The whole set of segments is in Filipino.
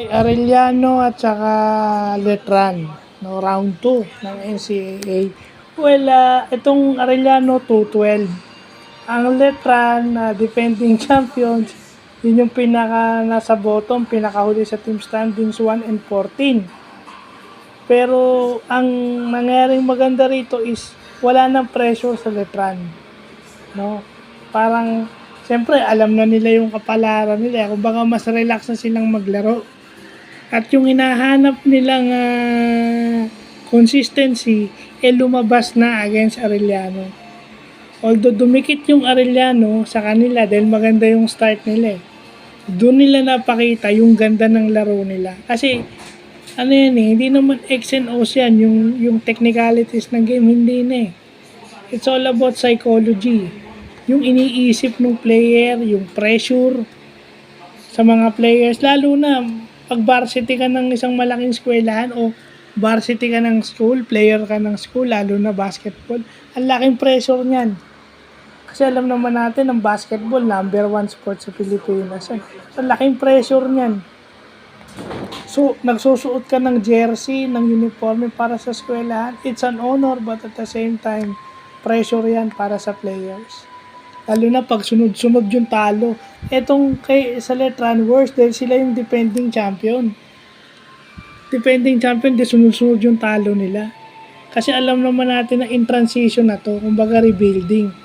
Arellano at saka Letran, no, round 2 ng NCAA. Well, itong Arellano 212. Ang Letran, defending champions, yun yung pinaka nasa bottom, pinakahuli sa team standings 1 and 14. Pero ang nangyaring maganda rito is wala nang pressure sa Letran. No? Parang siyempre alam na nila yung kapalaran nila, kumbaga mas relax na silang maglaro. At yung hinahanap nilang consistency lumabas na against Arellano. Although dumikit yung Arellano sa kanila dahil maganda yung start nila doon nila napakita yung ganda ng laro nila. Kasi ano yan hindi naman X and O's yan, yung technicalities ng game, hindi na It's all about psychology. Yung iniisip ng player, yung pressure sa mga players, lalo na pag varsity ka ng isang malaking eskwelahan o varsity ka ng school, player ka ng school, lalo na basketball, ang laking pressure niyan. Kasi alam naman natin ang basketball, number 1 sport sa Pilipinas. Ang laking pressure niyan. So, nagsusuot ka ng jersey, ng uniforme para sa eskwelahan. It's an honor, but at the same time, pressure yan para sa players. Lalo na pag sunod-sunod yung talo. Etong sa Letran, worse dahil sila yung defending champion. Defending champion, di sunod-sunod yung talo nila. Kasi alam naman natin na in transition na to, kumbaga rebuilding.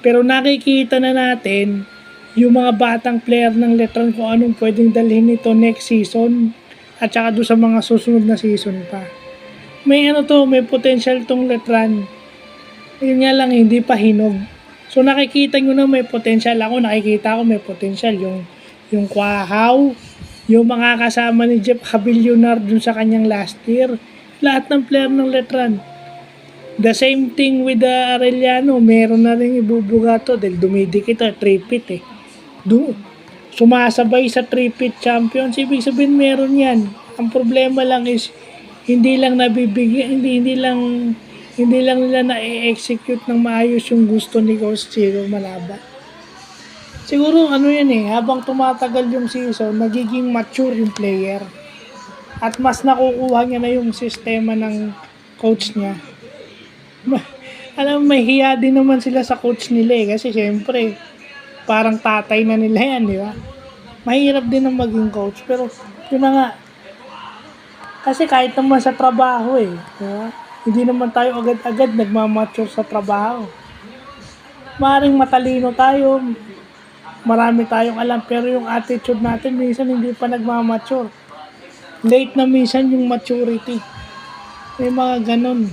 Pero nakikita na natin yung mga batang player ng Letran kung anong pwedeng dalhin nito next season at saka doon sa mga susunod na season pa. May may potential tong Letran. Yun nga lang, hindi pa hinog. So nakikita nyo na may potential. Ako nakikita ko may potential. Yung Kwahaw, yung mga kasama ni Jeff Habilionar dun sa kanyang last year. Lahat ng player ng Letran. The same thing with the Arellano, meron na rin ibubuga to dahil dumidikit 3-pit sumasabay sa 3-pit champions, ibig sabihin meron yan. Ang problema lang is hindi lang nabibigyan, hindi lang nila na-execute ng maayos yung gusto ni Coach Chico Malaba. Siguro habang tumatagal yung season, nagiging mature yung player at mas nakukuha niya na yung sistema ng coach niya. Alam, may hiya din naman sila sa coach nila kasi syempre parang tatay na nila yan, di ba? Mahirap din ang maging coach, pero yun na nga, kasi kahit naman sa trabaho di ba? Hindi naman tayo agad-agad nagmamature sa trabaho. Maaaring matalino tayo, marami tayong alam, pero yung attitude natin minsan hindi pa nagmamature. Late na minsan yung maturity. May mga ganon.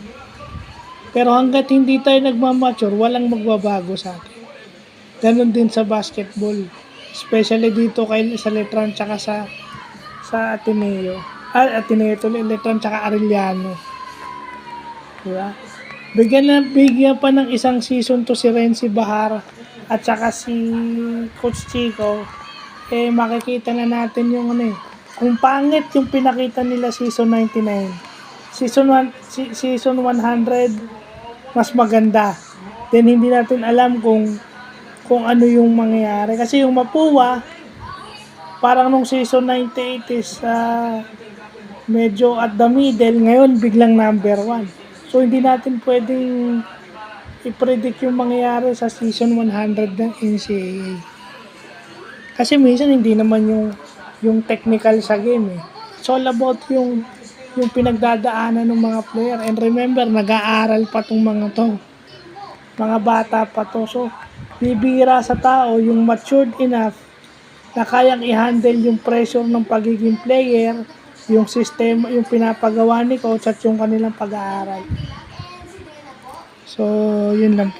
Pero hanggat hindi tayo nagmamature, walang magbabago sa atin. Ganon din sa basketball. Especially dito sa Letran tsaka sa Ateneo. Ateneo tuloy, Letran tsaka Arellano. Diba? Bigyan pa ng isang season to si Renzi Bahar at saka si Coach Chico. Makikita na natin yung kung pangit yung pinakita nila season 99. Season 100 mas maganda. Then hindi natin alam kung ano yung mangyayari. Kasi yung Mapua, parang nung season 98 is medyo at the middle. Ngayon, biglang number 1. So, hindi natin pwedeng i-predict yung mangyayari sa season 100 ng NCAA. Kasi minsan, hindi naman yung technical sa game It's all about yung pinagdadaanan ng mga player. And remember, nag-aaral pa tong mga to. Mga bata pa to. So, bibira sa tao yung matured enough na kayang i-handle yung pressure ng pagiging player, yung sistema, yung pinapagawa ni coach at yung kanilang pag-aaral. So, yun lang.